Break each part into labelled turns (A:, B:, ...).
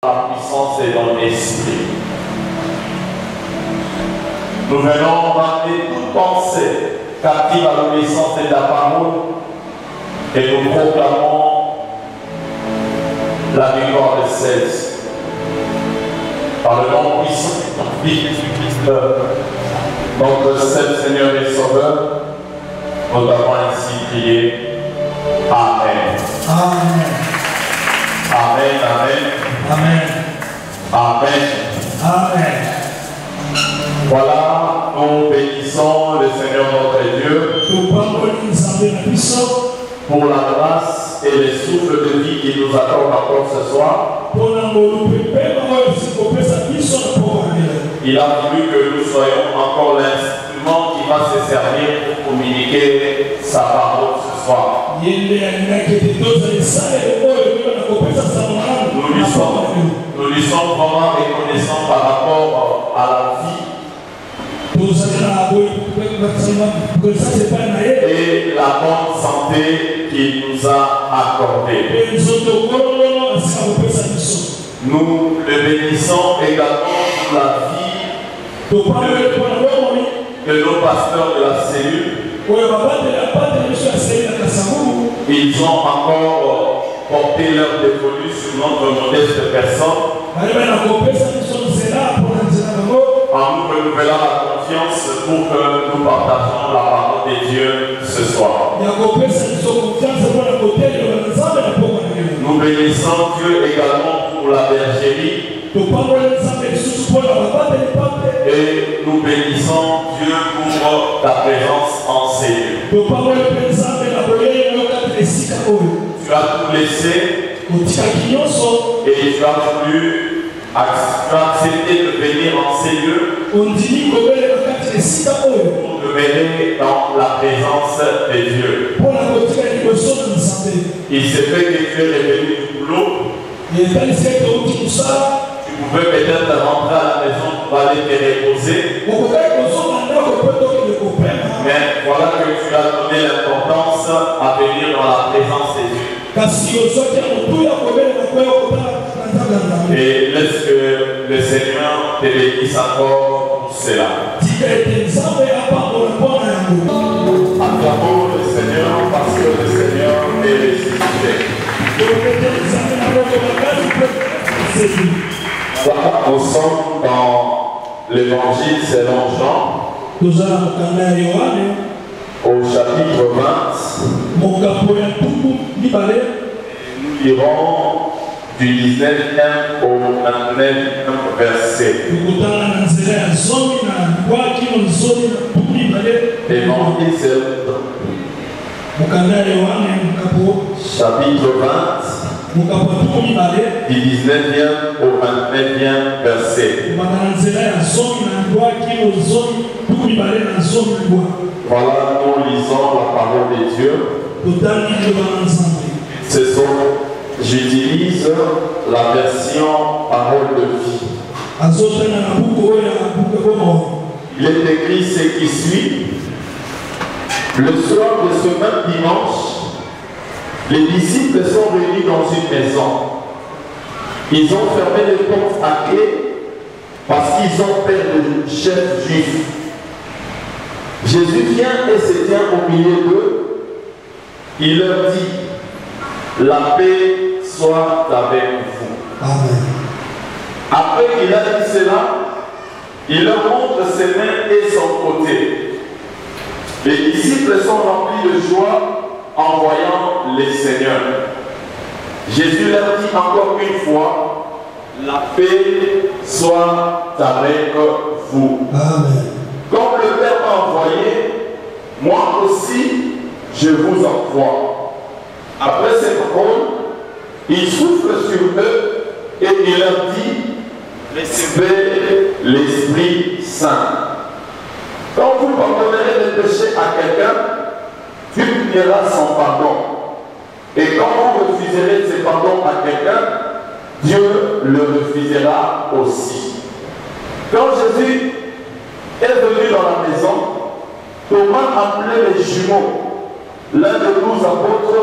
A: la puissance et dans l'esprit. Nous venons ramener toute pensée captive à l'obéissance de ta parole et nous proclamons la victoire de celle-ci. Par le nom puissant de Jésus-Christ, notre seul Seigneur et Sauveur, nous avons ainsi prié. Amen.
B: Amen.
A: Amen. Amen.
B: Amen.
A: Amen.
B: Amen.
A: Voilà, nous bénissons le Seigneur notre Dieu pour la grâce et le souffle de vie qu'il nous accorde encore ce soir. Il a voulu que nous soyons encore l'instrument qui va se servir pour communiquer sa parole ce soir. Nous lui sommes vraiment reconnaissants par rapport à la vie et la bonne santé qu'il nous a accordée. Nous le bénissons également pour la vie de nos pasteurs de la cellule. Ils ont encore porté leur dévolu sur notre modeste personne en nous renouvelant la confiance pour que nous partageons la parole de Dieu ce soir. Nous bénissons Dieu également pour la bergerie et nous bénissons Dieu pour ta présence en cellule. Tu as tout laissé et tu as voulu accepter de venir en ces lieux pour demeurer dans la présence de Dieu. Il s'est fait que tu es revenu du boulot. Tu pouvais peut-être rentrer à la maison pour aller te reposer. Mais voilà que tu as donné l'importance à venir dans la présence de Dieu. Et laisse que le Seigneur te bénisse encore pour cela. Acclamons le Seigneur parce que le Seigneur est ressuscité. Nous sommes dans l'évangile selon Jean, au chapitre 20. Nous lirons du 19e au 29e verset. Évangile selon chapitre 20, du 19e au 29e verset. Voilà, nous lisons la parole de Dieu. Ce sont, j'utilise la version parole de vie. Il est écrit ce qui suit. Le soir de ce même dimanche, les disciples sont venus dans une maison. Ils ont fermé les portes à clé parce qu'ils ont peur du chef juif. Jésus vient et se tient au milieu d'eux. Il leur dit: la paix soit avec vous. Amen. Après qu'il a dit cela, il leur montre ses mains et son côté. Les disciples sont remplis de joie en voyant les Seigneurs. Jésus leur dit encore une fois: la paix soit avec vous. Amen. Comme le Père m'a envoyé, moi aussi je vous envoie. Après ces paroles, il souffle sur eux et il leur dit: recevez l'Esprit Saint. Quand vous pardonnerez les péchés à quelqu'un, Dieu punira son pardon. Et quand vous refuserez ce pardon à quelqu'un, Dieu le refusera aussi. Quand Jésus est venu dans la maison, Thomas appelait les jumeaux. L'un de 12 apôtres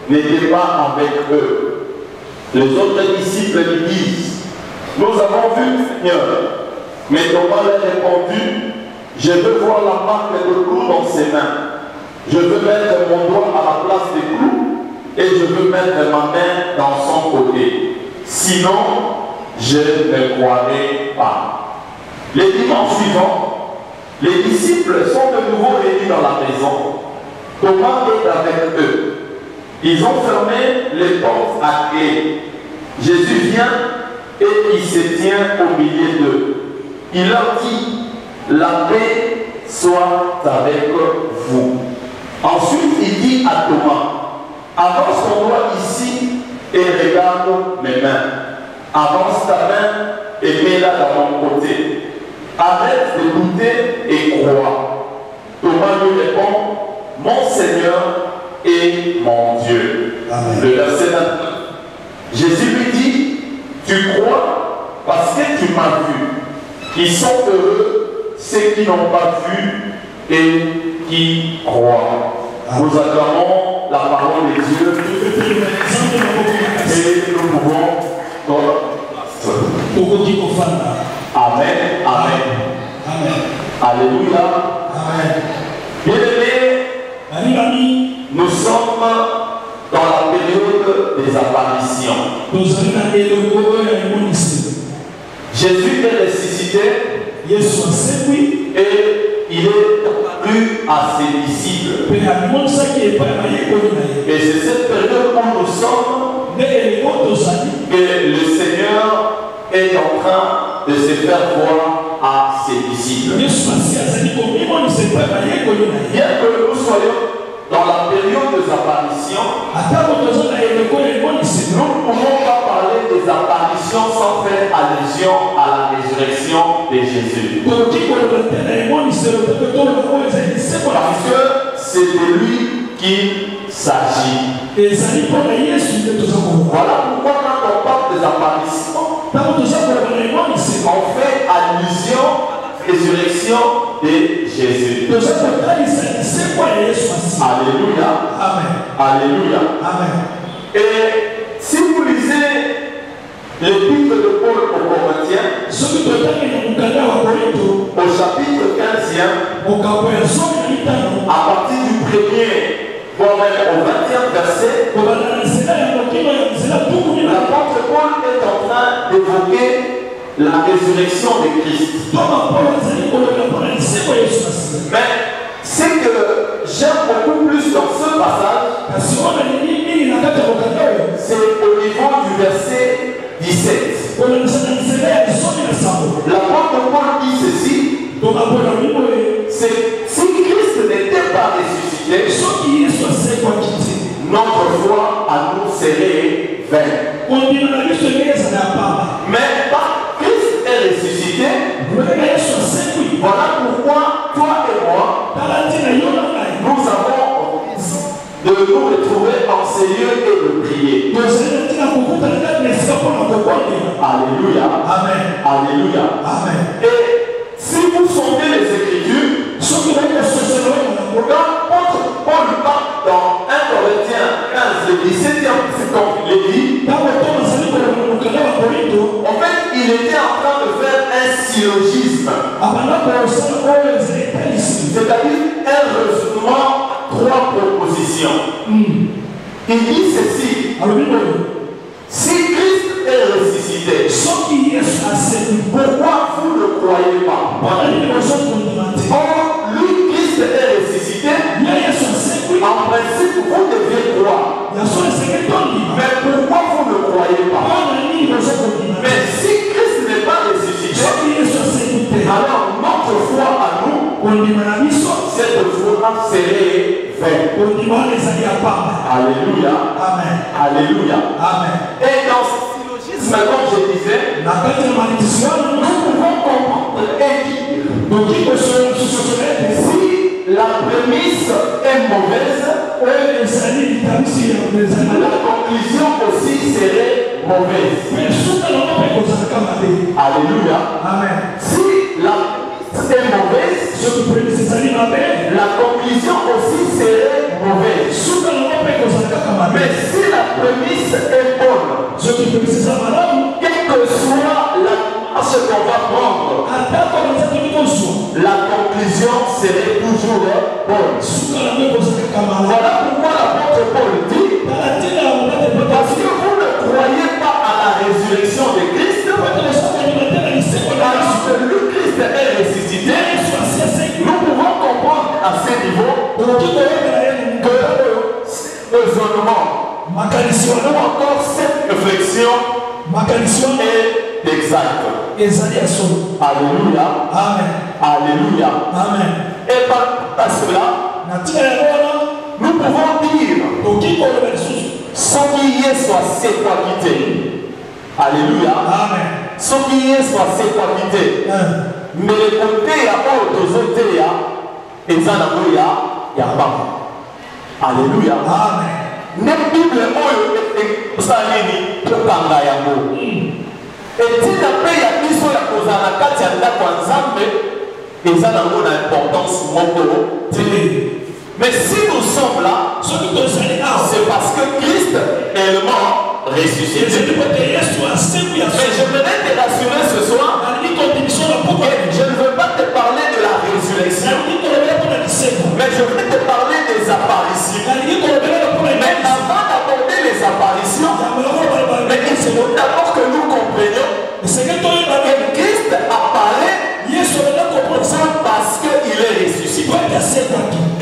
A: n'était pas avec eux. Les autres disciples lui disent, nous avons vu le Seigneur. Mais Thomas leur a répondu, je veux voir la marque de clous dans ses mains. Je veux mettre mon doigt à la place des clous et je veux mettre ma main dans son côté. Sinon, je ne croirai pas. Les dimanches suivants, les disciples sont de nouveau réunis dans la maison. Thomas est avec eux. Ils ont fermé les portes à clé. Jésus vient et il se tient au milieu d'eux. Il leur dit, la paix soit avec vous. Ensuite, il dit à Thomas, avance ton doigt ici et regarde mes mains. Avance ta main et mets-la dans mon côté. Arrête de douter et crois. Thomas lui répond, mon Seigneur et mon Dieu. Amen. Le verset 29. Jésus lui dit, tu crois parce que tu m'as vu. Ils sont heureux, ceux qui n'ont pas vu et qui croient. Amen. Nous acclamons la parole de Dieu et nous pouvons dans la place. Amen. Amen. Amen. Alléluia. Amen. Bien-aimés, nous sommes dans la période des apparitions. Jésus est ressuscité et il est apparu à ses disciples. Et c'est cette période où nous sommes que le Seigneur est en train de se faire voir à ses disciples. Bien que nous soyons dans la période des apparitions, nous ne pouvons pas parler des apparitions sans faire allusion à la résurrection de Jésus. Parce que c'est de lui qu'il s'agit. Voilà pourquoi quand on parle des apparitions, on fait allusion à la résurrection de Jésus. Alléluia. Amen. Alléluia. Amen. Et si vous lisez l'épître de Paul aux Corinthiens, au chapitre 15e, à partir du 1er, voire même au 20e verset, l'apôtre Paul est en train d'évoquer la résurrection de Christ. Mais ce que j'aime beaucoup plus dans ce passage, c'est au niveau du verset 17. L'apôtre Paul dit ceci, c'est si Christ n'était pas ressuscité, notre foi à nous serait vaine. Mais Christ est ressuscité. Voilà pourquoi toi et moi, nous avons de nous retrouver en ces lieux et de prier. Alléluia. Amen. Alléluia. Amen. Et si vous sondez les Écritures, quand Paul parle dans 1 Corinthiens 15, le 17e, c'est comme il est dit, en fait, il était en train de faire un syllogisme. C'est-à-dire un raisonnement à 3 propositions. Il dit ceci. Si Christ est ressuscité, pourquoi vous ne croyez pas? Or, lui, Christ est ressuscité. En principe, vous devez croire. Mais pourquoi vous ne croyez pas? Mais si Christ n'est pas ressuscité, alors notre foi à nous, cette foi serait vaine. Alléluia. Amen. Alléluia. Amen. Et dans ce syllogisme, comme je disais, nous pouvons comprendre et dire si la prémisse est mauvaise, la conclusion aussi serait mauvaise. Alléluia. Amen. Si la prémisse est mauvaise, la conclusion aussi serait mauvaise. Mais si la prémisse est bonne, Paul. Voilà pourquoi l'apôtre Paul dit, parce que vous ne croyez pas à la résurrection de Christ, alors que le Christ est ressuscité, nous pouvons comprendre à ce niveau que raisonnement ou encore cette réflexion est exacte. Alléluia.
B: Amen.
A: Alléluia.
B: Amen.
A: Et par cela, nous pouvons dire ce qui est soit c'est quoi quitter. Alléluia.
B: Amen.
A: Ce qui est soit c'est quoi quitter. Mais le côté à autre côté et ça n'a pas. Alléluia.
B: Amen.
A: Même Bible est salini pour kanga yango. Et si la paix a mis sur la cause à la carte à la Nzambe, et ça n'a pas d'importance moko. Mais si nous sommes là, c'est parce que Christ est mort ressuscité. Mais je voudrais te rassurer ce soir. Je ne veux pas te parler de la résurrection, mais je veux te parler des apparitions. Mais avant d'aborder les apparitions, mais il faut d'abord que nous comprenions que Christ apparaît parce qu'il est ressuscité.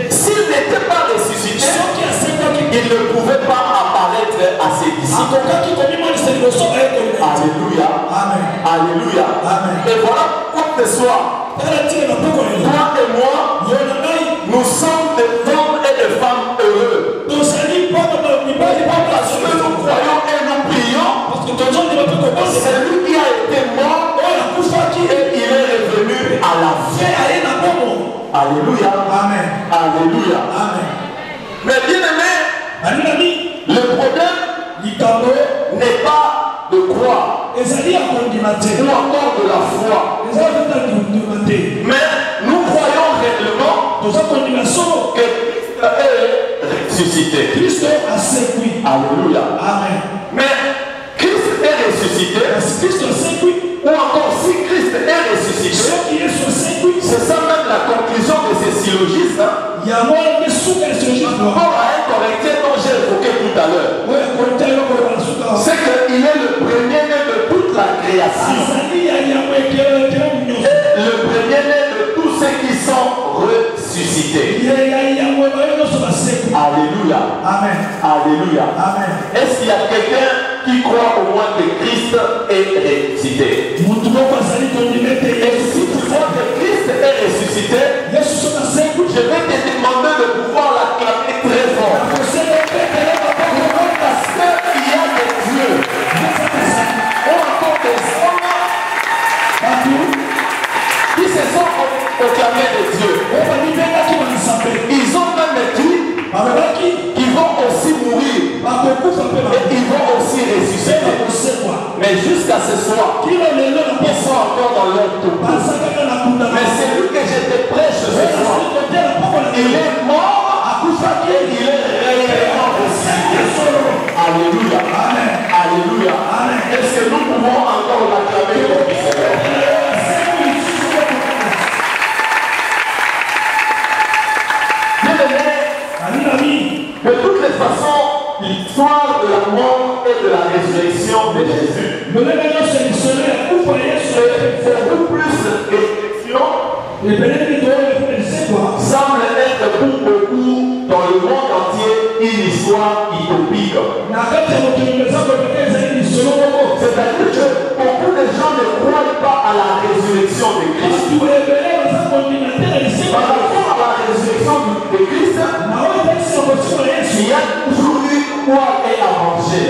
A: S'il n'était pas ressuscité, il ne pouvait pas apparaître à ses disciples. Alléluia.
B: Amen.
A: Alléluia.
B: Amen.
A: Et voilà quoi que ce soit. Toi et moi, nous sommes des hommes et des femmes heureux. Parce que nous croyons et nous prions. C'est lui qui a été mort et il est revenu à la vie. Alléluia.
B: Amen.
A: Alléluia.
B: Amen.
A: Mais bien aimé, le problème n'est pas de croire ou encore de la foi. Mais nous croyons réellement que Christ est ressuscité. Alléluia.
B: Amen.
A: Mais Christ est ressuscité. Ou encore si Christ est ressuscité, c'est ça même la conclusion de ces syllogismes. Par rapport à un Corinthien dont j'ai évoqué tout à l'heure. C'est qu'il est le premier-né de toute la création. Le premier-né de tous ceux qui sont ressuscités. Alléluia.
B: Amen.
A: Alléluia.
B: Amen.
A: Est-ce qu'il y a quelqu'un qui croit au moins que Christ est ressuscité? Et si tu crois que Christ est ressuscité, je vais te demander de pouvoir l'acclamer très fort. Parce qu'il y a des dieux. Ou encore des hommes qui se sont proclamés des dieux. Ils ont même dit qu'ils vont aussi mourir. Et ils vont aussi ressusciter. Mais jusqu'à ce soir, ils sont encore dans leur tombeau. Mais c'est lui que je te prêche ce soir. Il est mort, et il est réellement ressuscité. Alléluia. Alléluia. Est-ce que nous pouvons encore l'acclamer comme Seigneur? De toutes les façons, l'histoire de la mort et de la résurrection de Jésus, c'est beaucoup plus réflexion, semble être pour beaucoup dans le monde entier une histoire utopique. C'est-à-dire que beaucoup de gens ne croient pas à la résurrection de Christ. Par rapport à la résurrection de Christ, il y a toujours eu quoi et à manger.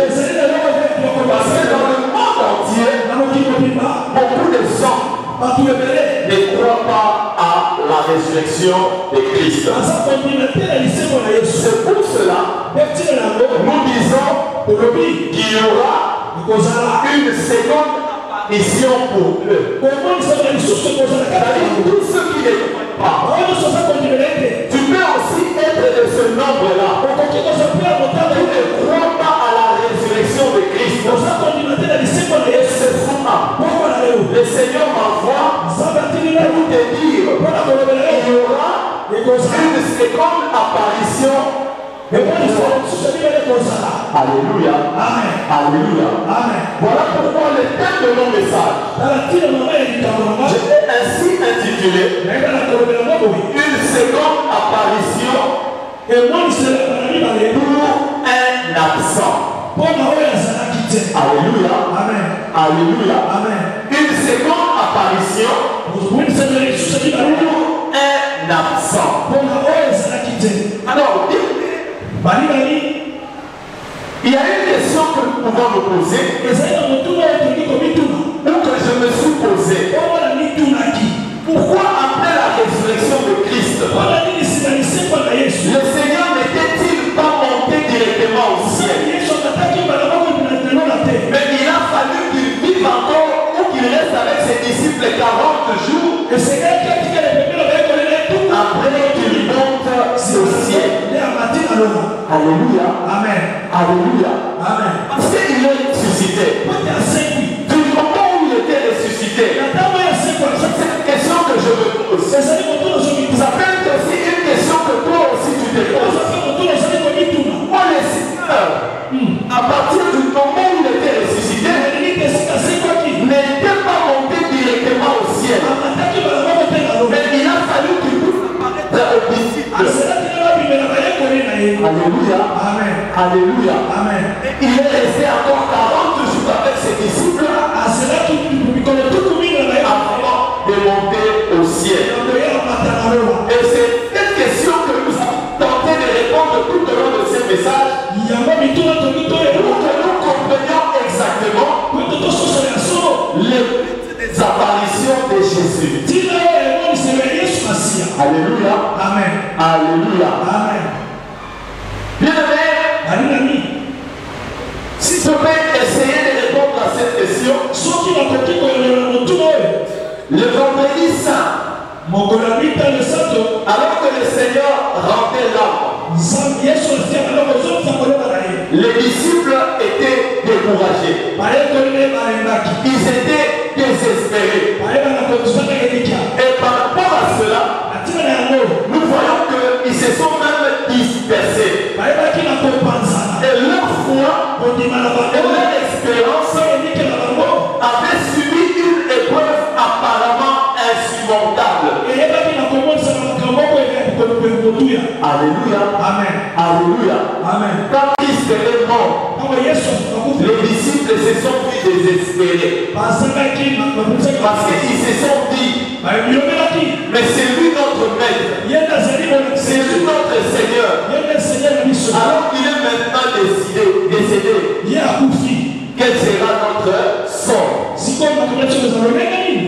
A: Parce que dans le monde entier, beaucoup de gens ne croient pas à la résurrection de Christ. C'est pour cela nous disons qu'il y aura une seconde mission pour eux. C'est-à-dire tous ceux qui ne croient pas. Tu peux aussi être de ce nombre-là. Tu ne crois pas à la résurrection de Christ. Et ce soir, le Seigneur m'envoie pour te dire qu'il y aura une seconde Alléluia.
B: Amen.
A: Alléluia.
B: Amen.
A: Voilà pourquoi le thème de mon message, je l'ai ainsi intitulé Une seconde apparition pour un absent. Alléluia.
B: Amen.
A: Alléluia.
B: Amen.
A: Une seconde apparition pour un absent. Alors, il y a une question que nous pouvons nous poser, ou que je me suis posé. Pourquoi après la résurrection de Christ, le Seigneur n'était-il pas monté directement au ciel? Mais il a fallu qu'il vive encore ou qu'il reste avec ses disciples 40 jours après qu'il monte au ciel. Alléluia.
B: Amen.
A: Alléluia.
B: Amen.
A: Parce qu'il est ressuscité. Du moment où il était ressuscité, c'est une question que je me pose. Ça peut être aussi une question que toi aussi tu te poses. Moi, le Seigneur, à partir du moment où il était ressuscité, n'était pas monté directement au ciel. Mais il a fallu qu'il puisse apparaître aux disciples. Alléluia.
B: Amen.
A: Alléluia.
B: Amen.
A: Et il est resté encore 40 jours avec ses disciples avant de monter au ciel. Et c'est cette question que nous avons tenté de répondre tout au long de ce message pour que nous comprenions exactement les apparitions de Jésus. Alléluia.
B: Amen.
A: Alléluia.
B: Amen.
A: Bien-aimé, si je peux essayer de répondre à cette question, le vendredi saint, alors que le Seigneur rendait l'âme, les disciples étaient découragés. Ils étaient désespérés. Et par rapport à cela, nous voyons qu'ils se sont même dispersés. Et leur foi et leur expérience avaient subi une épreuve apparemment insurmontable. Alléluia.
B: Amen.
A: Alléluia.
B: Amen.
A: Quand Christ est mort, les disciples se sont vus désespérés. Parce qu'ils se sont dit, mais c'est lui notre maître, c'est lui notre Seigneur. Alors qu'il est maintenant décédé, quel sera notre sort?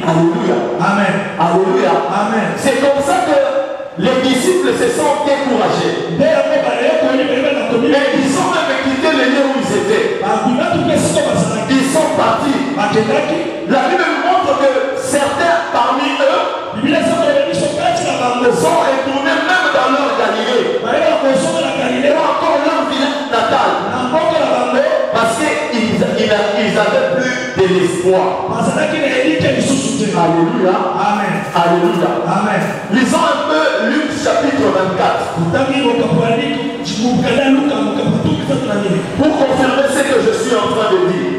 A: Alléluia.
B: Amen.
A: Alléluia.
B: Amen.
A: C'est comme ça que les disciples se sont découragés. Mais ils ont même quitté le lieu où ils étaient. Ils sont partis. La Bible nous montre que certains parmi eux sont retournés même dans leur Galilée. Ou encore leur village natal. Parce qu'ils n'avaient plus de l'espoir. Alléluia.
B: Amen.
A: Alléluia.
B: Amen.
A: Lisons un peu Luc chapitre 24. Pour confirmer ce que je suis en train de dire.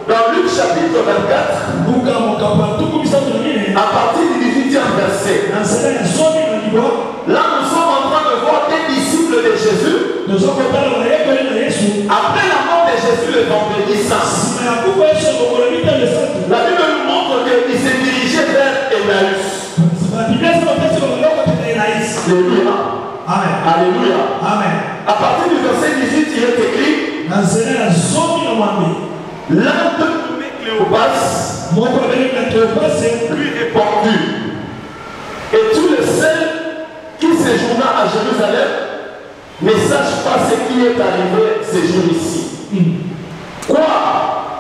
A: Dans Luc chapitre 24, à partir du 18e verset, là nous sommes en train de voir des disciples de Jésus. Après la mort de Jésus le vendredi saint, la Bible nous montre qu'il s'est dirigé vers Emmaüs. Alléluia.
B: Amen.
A: Alléluia.
B: Amen.
A: À partir du verset 18, il est écrit, l'un d'eux nommé Cléopas lui répondit, et tous les seuls qui séjourna à Jérusalem ne sachent pas ce qui est arrivé ces jours ici. Quoi?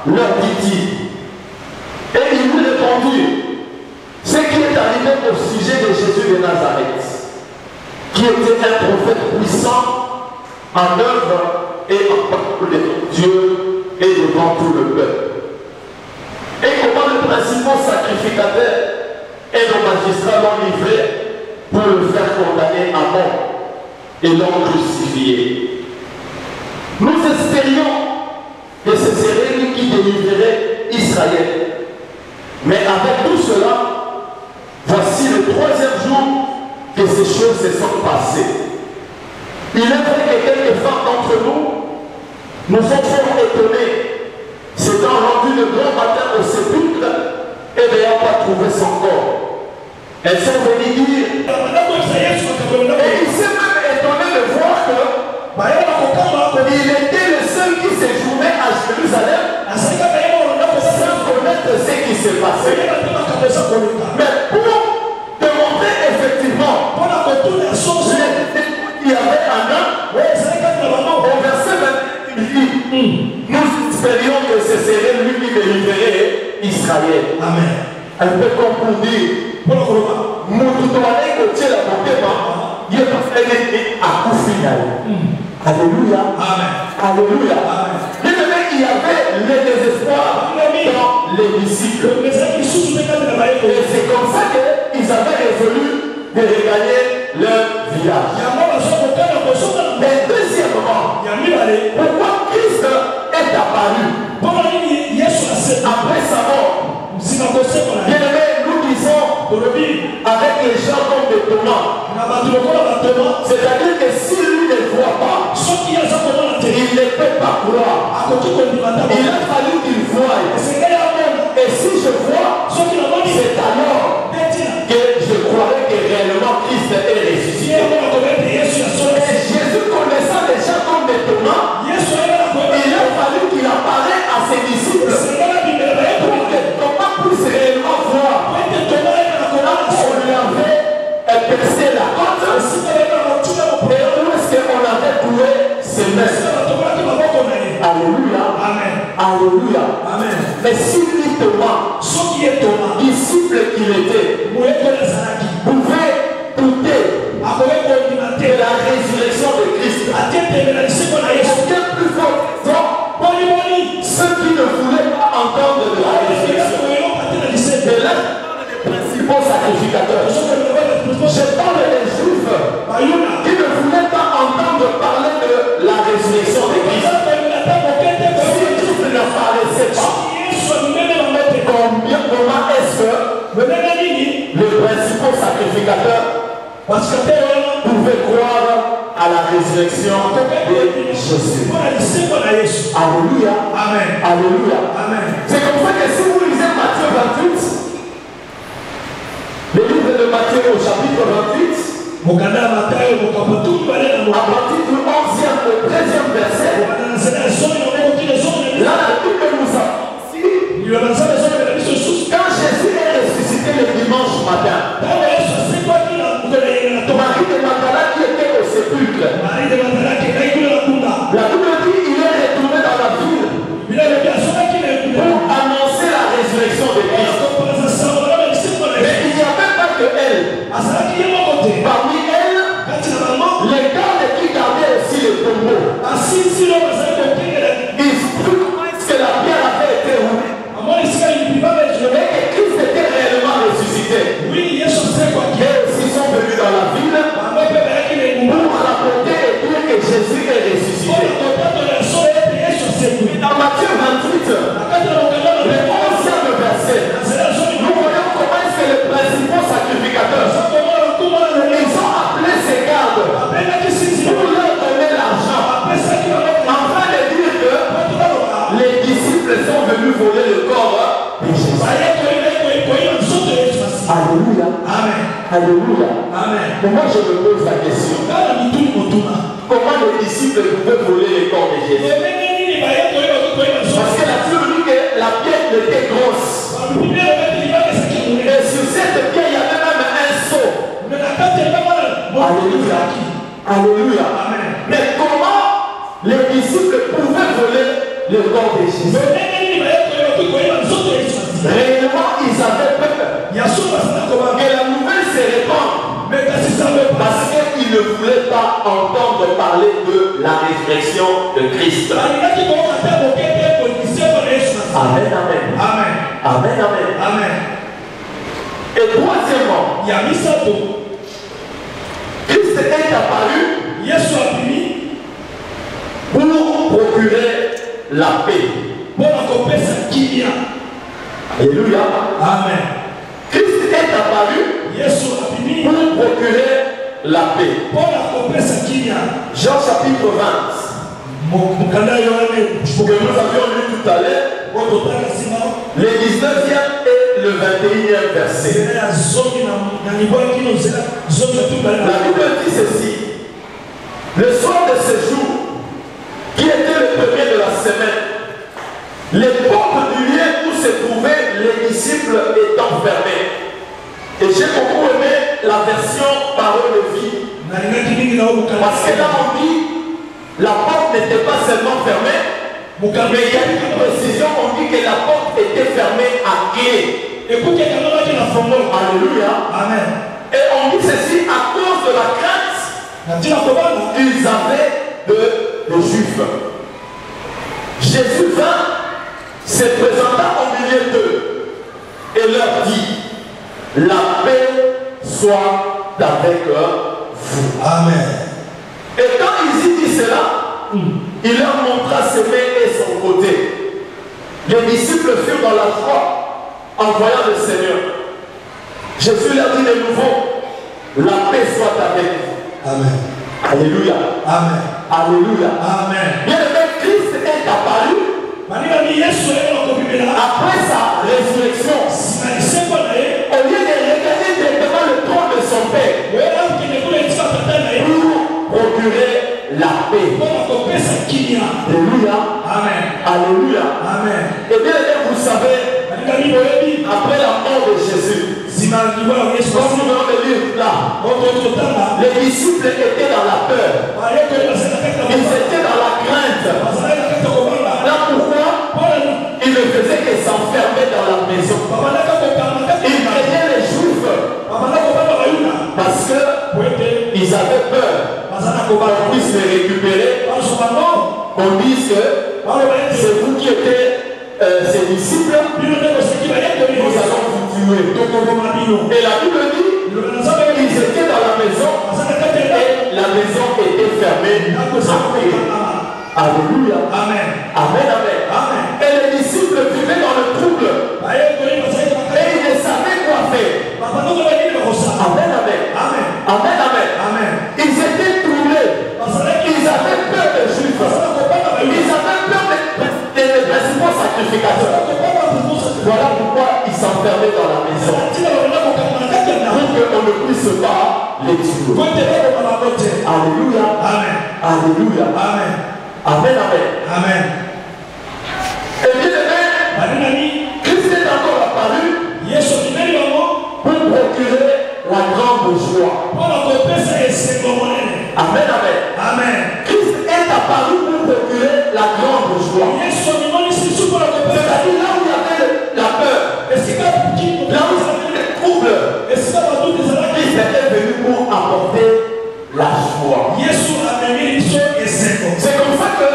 A: Leur dit-il. Et il lui répondit, ce qui est arrivé au sujet de Jésus de Nazareth, qui était un prophète puissant en œuvre et en parole de Dieu et devant tout le peuple. Et comment le principal sacrificateur et le magistrat l'ont livré pour le faire condamner à mort. et l'ont crucifié. Nous espérions que ce serait lui qui délivrerait Israël. Mais avec tout cela, voici le 3e jour que ces choses se sont passées. Il est vrai que quelques femmes d'entre nous sont fort étonnés, s'étant rendues le grand matin au sépulcre et n'ayant pas trouvé son corps. Elles sont venues dire, et il s'est même étonné de voir que il était le seul qui séjournait à Jérusalem sans connaître ce qui s'est passé. Mais pour démontrer effectivement il y avait un homme, au verset 21, il dit, nous espérions que ce serait lui qui délivrerait Israël.
B: Amen.
A: Un peu comme pour dire, il est à coup final. Alléluia.
B: Amen.
A: Alléluia.
B: Amen.
A: Il y avait le désespoir dans les disciples. Et c'est comme ça qu'ils avaient résolu de regagner leur village. Mais deuxièmement, pourquoi Christ est apparu après sa mort? Bien aimé, nous disons avec les gens comme des Thomas, c'est-à-dire que si lui ne voit pas, il ne peut pas croire. Il a fallu qu'il voie. Et si je vois, c'est alors que je croirais que réellement Christ est ressuscité. Et Jésus connaissant les gens comme des Thomas, il a fallu qu'il apparaisse à ses disciples pour que Thomas puisse réellement voir. On lui avait percé la côte. Et où est-ce qu'on avait trouvé ses mains? Alléluia.
B: Amen.
A: Alléluia.
B: Amen.
A: Mais si lui Thomas, disciple qu'il était, pouvait douter de la résurrection de Christ, aucun plus fort ceux qui ne voulaient pas entendre de la résurrection. Mais là, les principaux sacrificateurs, je parle des Juifs qui ne voulaient pas entendre parler de la résurrection de Christ. Si Christ n'apparaissait pas, comment est-ce que les principaux sacrificateurs pouvaient croire à la résurrection de Jésus? Alléluia.
B: Amen.
A: Alléluia.
B: Amen.
A: C'est comme ça que si vous lisez Matthieu 28, le livre de Matthieu au chapitre 28, à partir du 11e au 13e verset, là, la Bible nous a dit, quand Jésus est ressuscité le dimanche matin, Marie de Magdala qui était au sépulcre, la Bible dit qu'il est retourné dans la ville pour annoncer la résurrection de Christ. Mais il n'y avait pas que elle. Parmi elles, les gardes qui gardaient aussi les tombeaux, ils crurent que la pierre avait été roulée et que Christ était réellement ressuscité. Et ils sont venus dans la ville pour rapporter et dire que Jésus est ressuscité. Dans Matthieu 28, le 11e verset, nous voyons comment est-ce que les principaux sacrificateurs, ils ont appelé ces gardes pour leur donner l'argent, afin de dire que les disciples sont venus voler le corps de Jésus. Alléluia.
B: Amen.
A: Alléluia.
B: Amen.
A: Mais moi je me pose la question. Comment les disciples pouvaient voler les corps de Jésus? Parce que la Bible dit que la pierre était grosse. Et sur cette pierre, il y avait même un seau. Alléluia. Alléluia.
B: Amen.
A: Mais comment les disciples pouvaient voler le corps de Jésus? Réellement, ils avaient peur que la nouvelle se répande. Parce qu'ils ne voulaient pas entendre parler de la résurrection de Christ. Amen, amen.
B: Amen.
A: Amen, amen.
B: Amen.
A: Et troisièmement, Christ est apparu pour procurer la paix. Alléluia.
B: Amen.
A: Christ est apparu pour procurer la paix. Jean chapitre 20. Que nous avions lu tout à l'heure. Le 19e et le 21e verset. La Bible dit ceci. Le soir de ce jour, qui était le premier de la semaine, les portes du lieu où se trouvaient les disciples étant fermées. Et j'ai beaucoup aimé la version parole de vie. Parce que là on dit, la porte n'était pas seulement fermée, mais il y a une précision, on dit que la porte était fermée à clé. Alléluia. Amen. Et on dit ceci à cause de la crainte qu'ils avaient de Juifs. Jésus vint, se présenta au milieu d'eux et leur dit, la paix soit avec vous. Amen. Et quand il dit cela, il leur montra ses mains et son côté. Les disciples furent dans la joie en voyant le Seigneur. Jésus leur dit de nouveau, la paix soit avec vous. Amen. Alléluia. Amen. Alléluia. Amen. Bien-aimé, Christ est apparu après sa résurrection. Au lieu de regarder directement le trône de son Père pour procurer la paix. Alléluia. Amen. Alléluia. Amen. Et bien, vous savez, après la mort de Jésus, comme nous venons de lire là, les disciples étaient dans la peur. Ils étaient dans la crainte. Là pourquoi ils ne faisaient que s'enfermer dans la maison. Ils craignaient les Juifs parce qu'ils avaient peur qu'on puisse les récupérer. On dise que c'est vous qui étiez ses disciples, nous allons vous tuer. Et la Bible dit qu'ils étaient dans la maison et la maison était fermée. Alléluia. Amen. Amen. Amen. Amen. Et les disciples vivaient dans le trouble. Et ils ne savaient quoi faire. Amen. Amen. Amen. Amen. Amen. Ils étaient troublés. Ils avaient peur des Juifs. Ils avaient peur des principaux sacrificateurs. Voilà pourquoi ils s'enfermaient dans la maison. Pour qu'on ne puisse pas les tuer. Alléluia. Amen. Alléluia. Amen. Amen, amen. Amen. Et bien aimé, Christ est encore apparu pour procurer la grande joie. Amen, amen. Amen. Christ est apparu pour procurer la grande joie. C'est-à-dire là où il y avait la peur, là où il y avait le trouble, Christ était venu pour apporter la joie. C'est comme ça que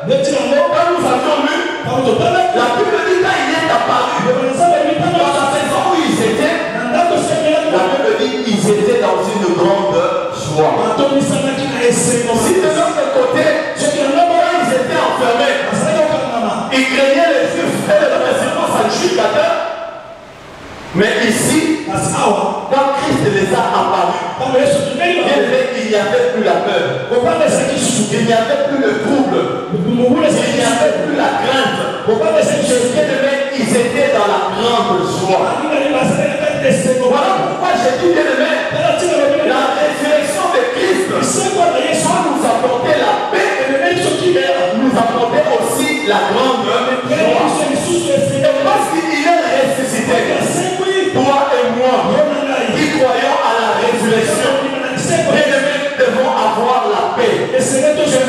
A: quand nous avions lu, la Bible dit quand il est apparu dans la maison où ils étaient, la Bible dit qu'ils étaient dans une grande joie. Si de l'autre côté, quand ils étaient enfermés, ils craignaient les Juifs et les principaux sacrificateurs. Mais ici, quand Christ les a apparus, il n'y avait plus la peur, il n'y avait plus le trouble, il n'y avait plus la crainte. Ils étaient dans la grande joie. Voilà pourquoi j'ai dit, bien aimé, la résurrection de Christ va nous apporter la paix, nous apporter aussi la grande joie. Et parce qu'il est ressuscité, toi et moi, qui croyons à la résurrection, nous devons avoir la paix. Et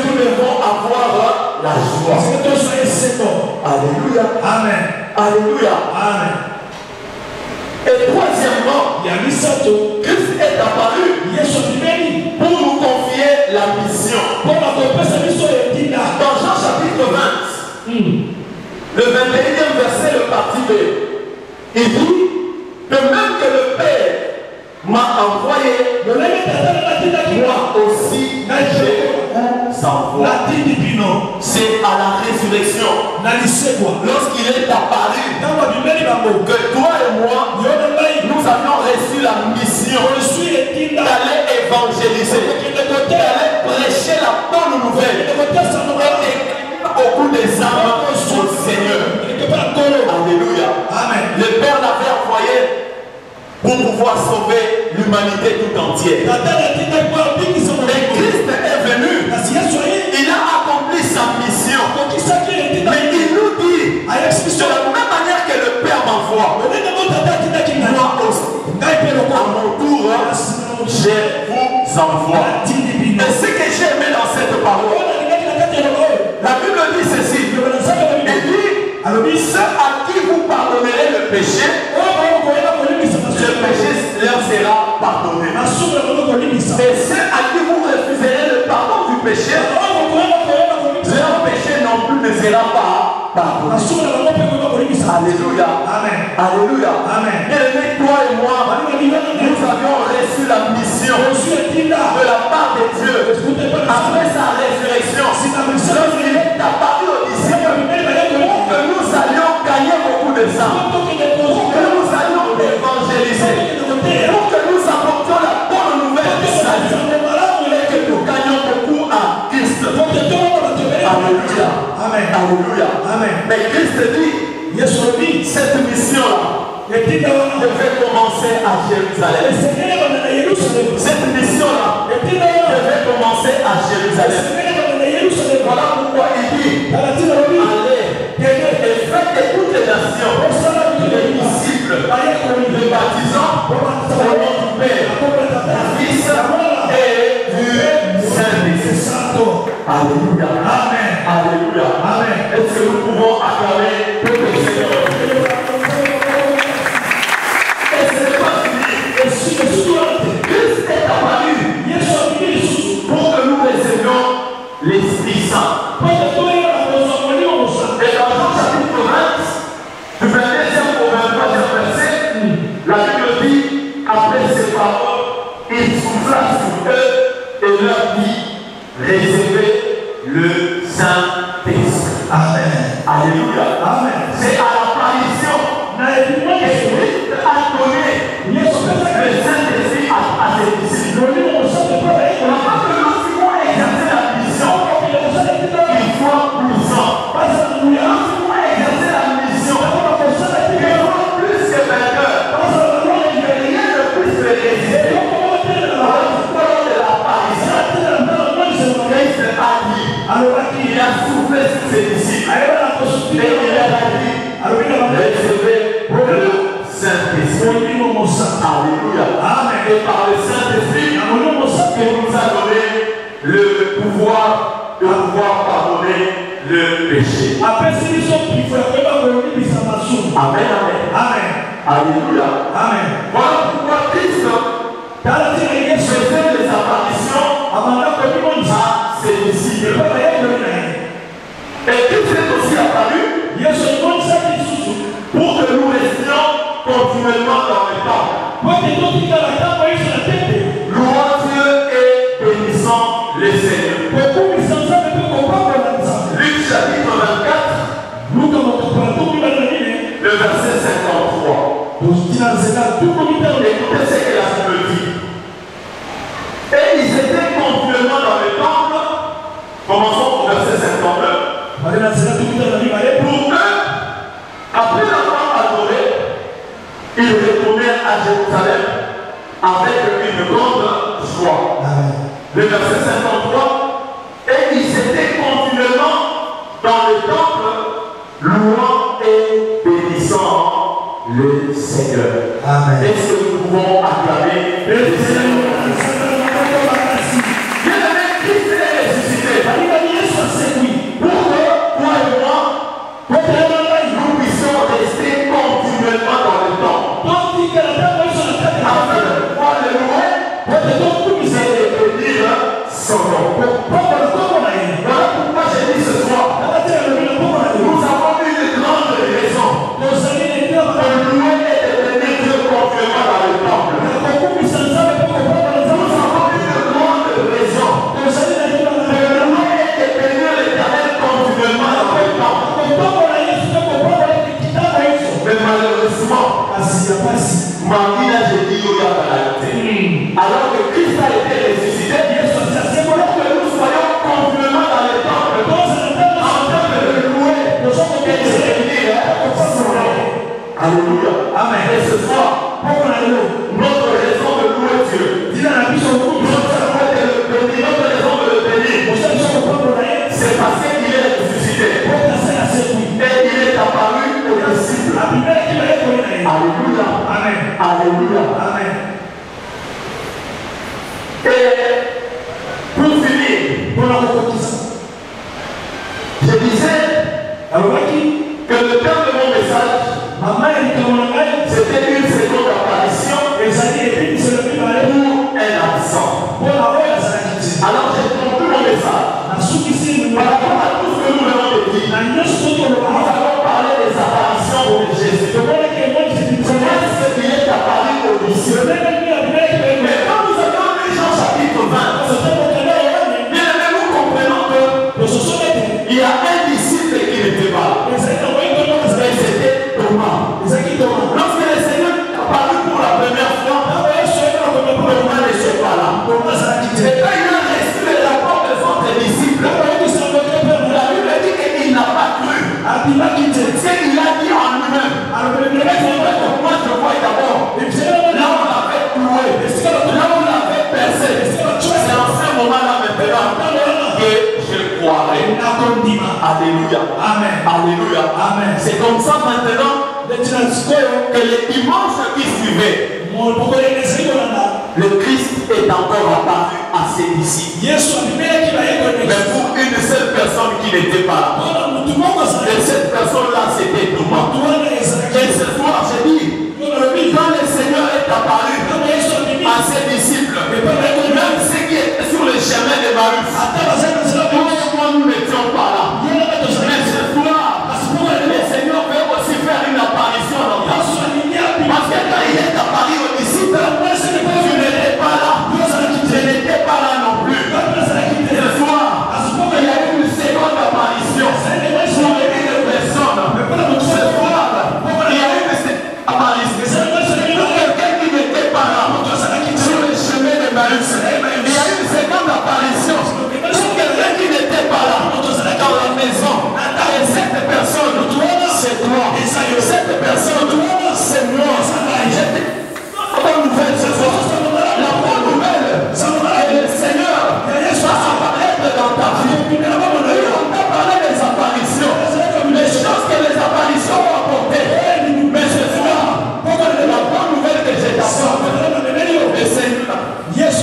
A: nous devons avoir la joie. Alléluia. Amen. Alléluia. Amen. Et troisièmement, Christ est apparu pour nous confier la mission. Dans Jean chapitre 20, le 21e verset, le parti B, il dit, de même que le Père m'a envoyé, moi aussi j'ai c'est à la résurrection. Lorsqu'il est apparu, que toi et moi, nous avions reçu la mission d'aller évangéliser, d'aller prêcher la bonne nouvelle et beaucoup des âmes au Seigneur. Alléluia.
B: Amen.
A: Le Père l'avait envoyé pour pouvoir sauver l'humanité tout entière. Mais Christ est venu. Il a accompli sa mission. Mais il nous dit, de la même manière que le Père m'envoie, moi aussi, à mon tour, je vous envoie. Et ce que j'ai aimé dans cette parole, la Bible dit ceci. Elle dit, ceux à qui vous pardonnerez le péché leur sera pardonné. Et ceux à qui vous refuserez le pardon du péché, leur péché non plus ne sera pas pardonné. Alléluia.
B: Amen.
A: Alléluia.
B: Amen.
A: Bien-aimé, toi et moi, nous avions reçu la mission de la part de Dieu après sa résurrection. Lorsqu'il est apparu aux disciples, pour que nous allions gagner beaucoup de sang, pour que nous allions évangéliser, pour que nous apportions la bonne nouvelle du salut et que nous gagnions beaucoup à Christ. Alléluia.
B: Amen.
A: Alléluia.
B: Amen.
A: Mais Christ dit, cette mission-là devait commencer à Jérusalem. Cette mission-là devait commencer à Jérusalem. Voilà pourquoi il dit, allez et faites de toutes les nations les disciples, les baptisants au nom du Père, du Fils et du Saint-Esprit. Alléluia.
B: Amen.
A: Alléluia.
B: Amen.
A: Est-ce que nous pouvons acclamer le Seigneur? Et ce n'est pas fini. Christ est apparu pour que nous recevions l'Esprit Saint. Et dans Jean chapitre 20, du 22e au 23e verset, la Bible dit, après ces paroles, il souffla sur eux et leur dit, recevez le Saint-Esprit.
B: Amen.
A: Alléluia.
B: Amen.
A: C'est à l'apparition que Christ a donné le Saint-Esprit à ses disciples. Afin que lorsqu'ils vont exercer la mission, ils soient puissants. Lorsqu'ils vont exercer la mission, ils soient plus que vainqueurs. Que rien ne puisse les résister. Lors de l'apparition, Christ a dit, il a soufflé sur ses disciples. Et il leur a dit, recevez le Saint-Esprit. Alléluia.
B: Amen.
A: Et par le Saint-Esprit, il nous a donné le pouvoir de pouvoir pardonner le péché. Amen, amen.
B: Amen.
A: Alléluia.
B: Amen.
A: Voilà pourquoi Christ faisait des apparitions à ses disciples. Et Christ est aussi apparu pour que nous restions continuellement dans le temple. Louons Dieu et bénissons le Seigneur. Luc chapitre 24, le verset 53. Écoutez ce que la Bible dit. Et ils étaient continuellement dans le temple. Commençons au verset 59. Pour eux, après l'avoir adoré, ils retournèrent à Jérusalem avec une grande joie. Le verset 53. Et ils étaient continuellement dans le temple, louant et bénissant le Seigneur.
B: Amen.
A: Est-ce que nous pouvons acclamer le Seigneur? Bien-aimé, Christ est ressuscité. Pour que toi et moi, nous puissions rester continuellement dans le temple. Afin de pouvoir le louer et de bénir son nom. Voilà pourquoi j'ai dit ce soir, nous avons une grande raison de louer et de bénir Dieu continuellement dans le temple. Nous avons une Marie a dit alors que Christ a été ressuscité, pour que nous soyons complètement dans le temple, en train de le louer et de bénir. Alléluia. Amen. Et ce soir, notre raison de louer Dieu, notre raison de le bénir, c'est parce qu'il est ressuscité. Et il est apparu aux disciples. Alléluia. Amen. Alléluia. Amen. Et pour finir, je disais que le temps de mon message, c'était une seconde apparition pour un absent. Alors j'ai conclu mon message. Par rapport à tout ce que nous venons de dire, nous allons parler des apparitions de Jésus. Comment est-ce qu'il est apparu aux disciples? Mais quand nous avons lu Jean chapitre 20, bien aimé, nous comprenons qu'il y a un disciple qui n'était pas là. Et c'était Thomas. Lorsque le Seigneur est apparu pour la première fois, Thomas n'était pas là. Et quand il a reçu les rapports devant ses disciples, la Bible dit qu'il n'a pas cru. C'est qu'il a dit en lui-même. Moi je vois d'abord. Là on l'avait cloué. Là on l'avait percé. C'est en ce moment-là maintenant que je croirai. Alléluia. Amen. Alléluia. Amen. C'est comme ça maintenant que les dimanches qui suivaient, le Christ est encore apparu à ses disciples. Mais pour une seule personne qui n'était pas là. Et cette personne-là, c'était Thomas. Et ce soir, je dis, quand le Seigneur est apparu à ses disciples, même ceux qui étaient sur le chemin de Marie, nous n'étions pas là. Mais ce soir, le Seigneur veut aussi faire une apparition dans ta vie. Parce que quand il est apparu aux disciples, tu n'étais pas là. Je n'étais pas là non plus. Ce soir, il y a eu une seconde apparition pour une personne. Ce soir, il y a eu une apparition pour quelqu'un qui n'était pas là sur le chemin de Marie. Il y a eu une seconde apparition pour quelqu'un qui n'était pas là dans la maison. Et cette personne, c'est toi. Cette personne, c'est moi. La bonne nouvelle ce soir. La bonne nouvelle, c'est le Seigneur va apparaître dans ta vie. On t'a parlé des apparitions, les choses que les apparitions ont apportées. Mais ce soir, la bonne nouvelle que j'ai d'apporte, le Seigneur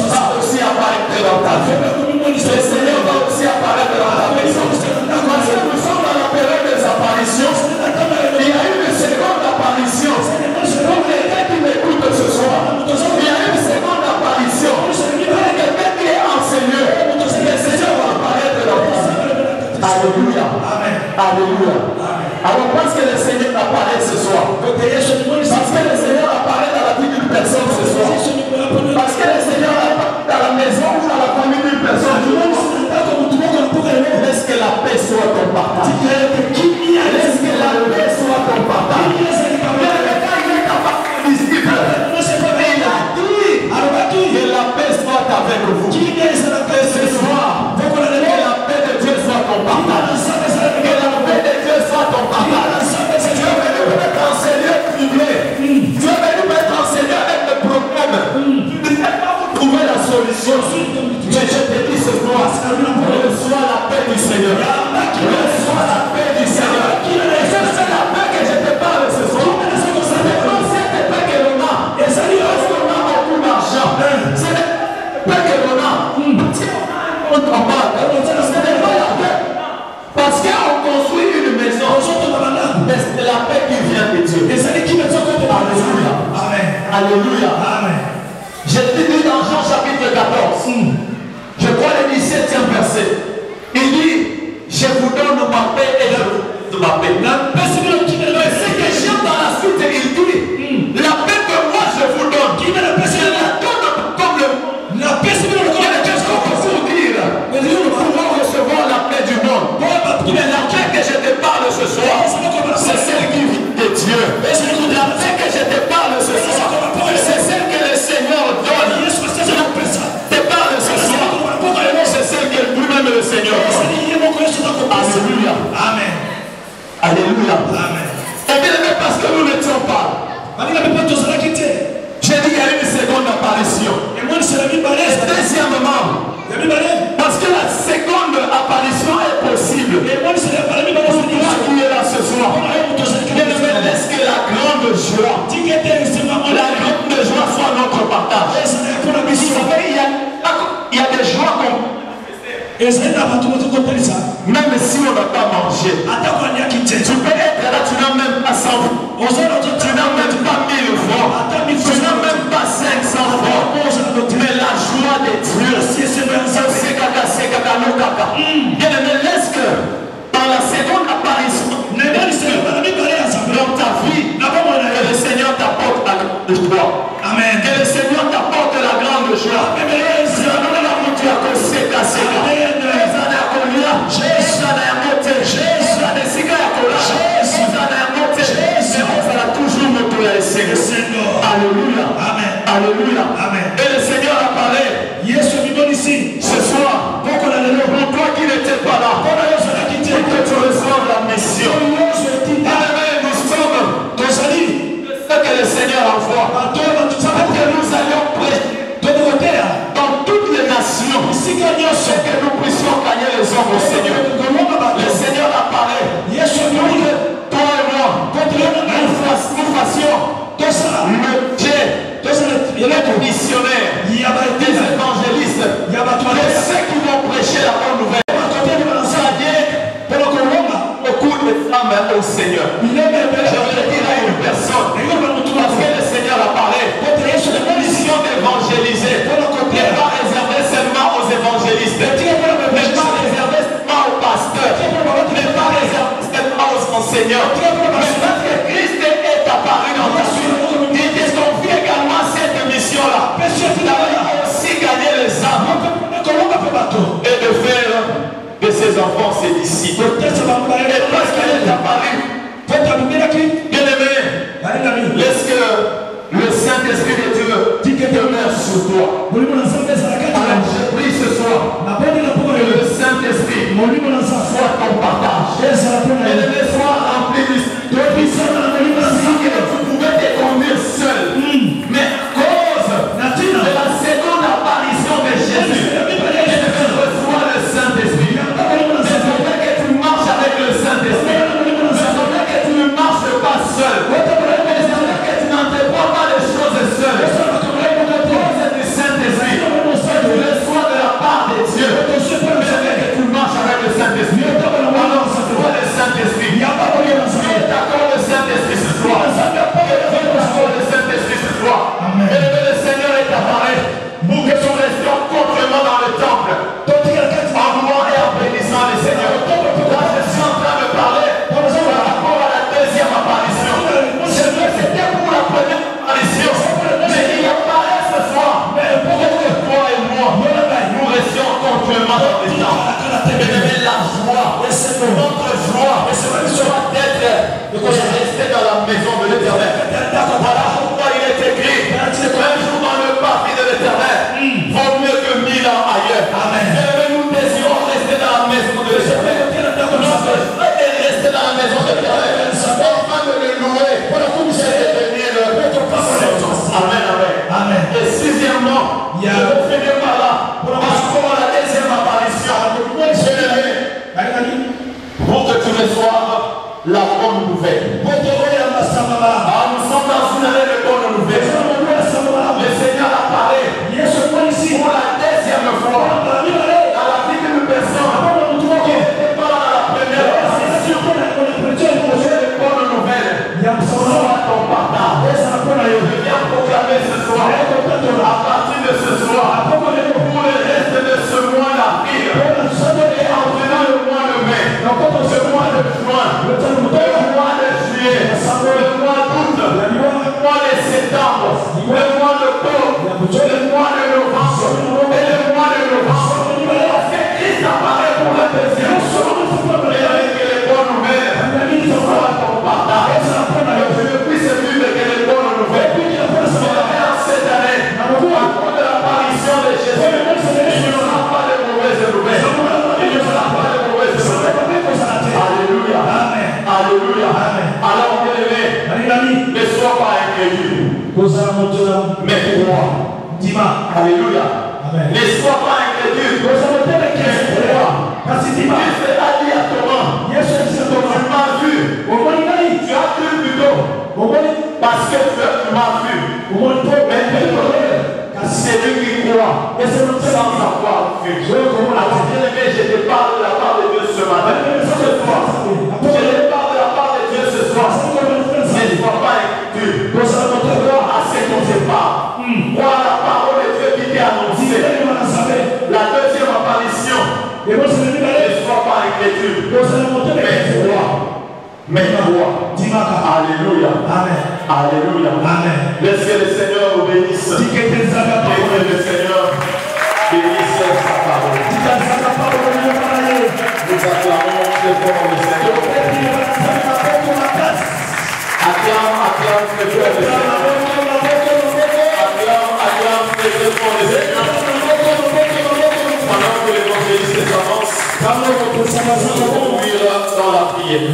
A: va aussi apparaître dans ta vie. Le Seigneur va aussi apparaître dans ta maison. Parce que nous sommes dans la période des apparitions. Il y a eu une seconde apparition. Pour quelqu'un qui m'écoute ce soir, il y a une seconde apparition. Pour quelqu'un qui est enseignant, le Seigneur va apparaître dans ta vie. Alléluia. Alléluia. Alors parce que le Seigneur apparaît ce soir, parce que le Seigneur apparaît dans la vie d'une personne ce soir, parce que le Seigneur apparaît dans la maison ou dans la famille d'une personne, laisse que la paix soit ton partage. Laisse que la paix soit ton partage. Quand il est apparu aux disciples, il a dit que la paix soit avec vous. Et ce soir, que la paix de Dieu soit ton partage. Que la paix de Dieu soit ton partage. Dieu veut nous mettre en Seigneur privé. Dieu veut nous mettre en Seigneur avec le problème. Tu ne peux pas vous trouver la solution. Mais je te dis ce soir, reçois la paix du Seigneur. Reçois la paix du Seieur. C'est la paix que je te parle ce soir. C'est pas cette paix que l'on a. Parce qu'on a beaucoup d'argent. C'est la paix que l'on a. On t'en parle. Ce n'est pas la paix. Parce qu'on construit une maison. Mais c'est la paix qui vient de Dieu. Alléluia. Amen. Alléluia. Amen. Je te dis dans Jean chapitre 14. Je crois le 17e verset. Il dit, je vous donne ma paix et je vous donne ma paix. Mais ce que j'aime dans la suite, il dit, la paix que moi je vous donne, je la donne comme le monde. Qu'est-ce qu'on peut vous dire? Nous pouvons recevoir la paix du monde. Mais la paix que je te parle ce soir, c'est celle qui vient de Dieu. La paix que je te parle Alléluia.
B: Amen.
A: Alléluia.
B: Amen.
A: Et bien aimé, parce que nous n'étions pas. J'ai dit qu'il y a une seconde apparition. Et deuxièmement, parce que la seconde apparition est possible. Pour toi qui es là ce soir, bien aimé, laisse que la grande joie soit notre partage. Vous savez, il y a des joies qu'on même si on n'a pas mangé, tu peux être là, tu n'as même pas 100 francs, tu n'as même pas 1000 francs, tu n'as même pas 500 francs, mais la joie de Dieu, bien aimé, laisse que dans la seconde apparition dans ta vie, que le Seigneur t'apporte la grande joie. Amen. Que le Seigneur t'apporte la grande joie. Alléluia. Amen. Alléluia. Amen. Et le Seigneur apparaît. Ce soir, pour toi qui n'étais pas là, pour que tu reçoives la mission. Nous sommes que le Seigneur envoie. Que nous allions prêcher dans toutes les nations. C'est que nous puissions gagner les hommes au Seigneur. Le Seigneur apparaît. Pour que toi et moi, nous fassions le missionnaire, des évangélistes, de ceux qui vont prêcher la bonne nouvelle. C'est-à-dire beaucoup de femmes au Seigneur. Je vais dire à une personne, parce que le Seigneur apparaît, la mission d'évangéliser n'est pas réservée seulement aux évangélistes, n'est pas réservée seulement aux pasteurs, n'est pas réservée seulement aux enseignants. Mais parce que Christ est apparu dans ta vie, il te confie également cette mission-là, d'aller aussi gagner les âmes et de faire de ses enfants ses disciples. Et parce qu'il est apparu, bien aimé, laisse que le Saint-Esprit de Dieu demeure sur toi. Alors je prie ce soir que le Saint-Esprit soit ton partage. Et le soit rempli du Saint-Esprit. Si vous pouvez sois pas incrédule, mais crois. Alléluia. Ne sois pas incrédule, mais crois. Christ a dit à Thomas, tu m'as vu. Tu as cru plutôt. Parce que tu m'as vu. Mais c'est lui qui croit sans avoir vu. Alors bien-aimé, je te parle de la part de Dieu ce matin. Je te parle de la part de Dieu ce soir. Ne sois pas incrédule. Crois à ce qu'on se parle. Crois à la parole de Dieu qui t'est annoncée. La deuxième apparition. Ne sois pas incrédule. Mais crois. Alléluia. Alléluia. Laisse que le Seigneur vous bénisse. Et que le Seigneur bénisse sa parole. Nous acclamons très fort le Seigneur. Acclame très fort le Seigneur. Acclame très fort le Seigneur. Pendant que l'évangéliste s'avance, nous allons conduire dans la prière.